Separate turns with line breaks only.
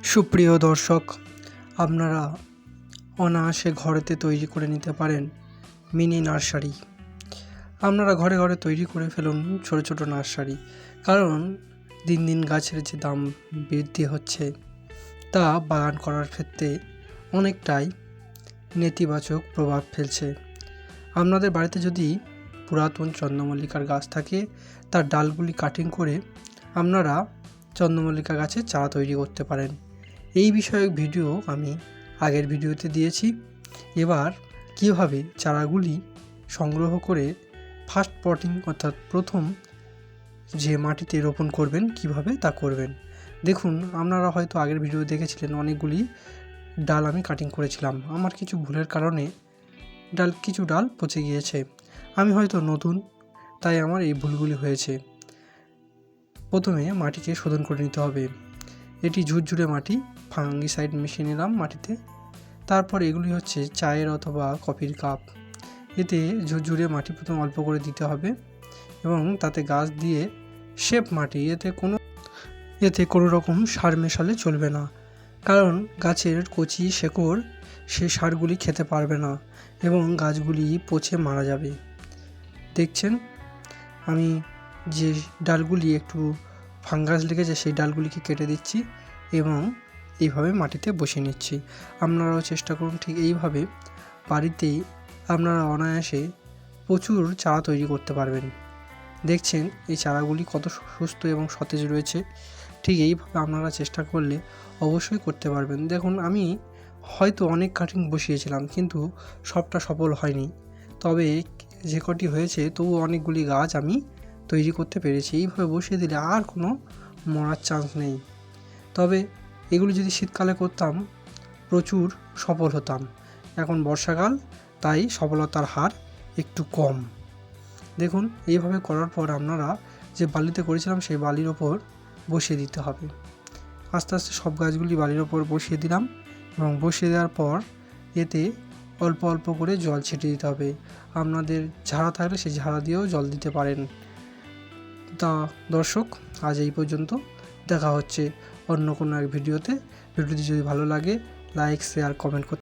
সুপ্রিয় দর্শক, আপনারা অনায়াসে ঘরেতে তৈরি করে নিতে পারেন মিনি নার্সারি। আপনারা ঘরে ঘরে তৈরি করে ফেলুন ছোট ছোট নার্সারি, কারণ দিন দিন গাছের যে দাম বৃদ্ধি হচ্ছে তা বাগান করার ক্ষেত্রে অনেকটাই নেতিবাচক প্রভাব ফেলছে। আপনাদের বাড়িতে যদি পুরাতন চন্দ্রমল্লিকার গাছ থাকে, তার ডালগুলি কাটিং করে আপনারা চন্দ্রমল্লিকা গাছের চারা তৈরি করতে পারেন। এই বিষয়ক ভিডিও আমি আগের ভিডিওতে দিয়েছি। এবার কীভাবে চারাগুলি সংগ্রহ করে ফার্স্ট পটিং অর্থাৎ প্রথম যে মাটিতে রোপণ করবেন কিভাবে তা করবেন। দেখুন, আপনারা হয়তো আগের ভিডিও দেখেছিলেন, অনেকগুলি ডাল আমি কাটিং করেছিলাম। আমার কিছু ভুলের কারণে কিছু ডাল পচে গিয়েছে। আমি হয়তো নতুন, তাই আমার এই ভুলগুলি হয়েছে। প্রথমে মাটিকে শোধন করে নিতে হবে। এটি ঝুরঝুরে মাটি, ফাঙ্গিসাইড মিশিয়ে নিলাম মাটিতে। তারপর এগুলি হচ্ছে চায়ের অথবা কফির কাপ। এতে ঝুরঝুরে মাটি প্রথম অল্প করে দিতে হবে এবং তাতে গাছ দিয়ে শেপ মাটি, এতে কোনো রকম সার মেশালে চলবে না, কারণ গাছের কচি শেকড় সেই সারগুলি খেতে পারবে না এবং গাছগুলি পচে মারা যাবে। দেখছেন, আমি যে ডালগুলি একটু ফাঙ্গাস লেগেছে সেই ডালগুলিকে কেটে দিচ্ছি এবং এইভাবে মাটিতে বসিয়ে নিচ্ছি। আপনারাও চেষ্টা করুন ঠিক এইভাবে। বাড়িতেই আপনারা অনায়াসে প্রচুর চারা তৈরি করতে পারবেন। দেখছেন এই চারাগুলি কত সুস্থ এবং সতেজ রয়েছে। ঠিক এইভাবে আপনারা চেষ্টা করলে অবশ্যই করতে পারবেন। দেখুন, আমি হয়তো অনেক কাটিং বসিয়েছিলাম, কিন্তু সবটা সফল হয়নি। তবে যে কটি হয়েছে তবু অনেকগুলি গাছ আমি তৈরি করতে পেরেছি। এইভাবে বসিয়ে দিলে আর কোনো মরার চান্স নেই। তবে এগুলি যদি শীতকালে করতাম প্রচুর সফল হতাম। এখন বর্ষাকাল, তাই সফলতার হার একটু কম। দেখুন, এইভাবে করার পর আপনারা যে বালিতে করেছিলাম সেই বালির ওপর বসিয়ে দিতে হবে। আস্তে আস্তে সব গাছগুলি বালির ওপর বসিয়ে দিলাম এবং বসিয়ে দেওয়ার পর এতে অল্প অল্প করে জল ছিটিয়ে দিতে হবে। আপনাদের ঝাড়া থাকলে সেই ঝাড়া দিয়েও জল দিতে পারেন। তা দর্শক, আজ এই পর্যন্ত। দেখা হচ্ছে অন্য কোনো এক ভিডিওতে। ভিডিওটি যদি ভালো লাগে লাইক, শেয়ার, কমেন্ট করতে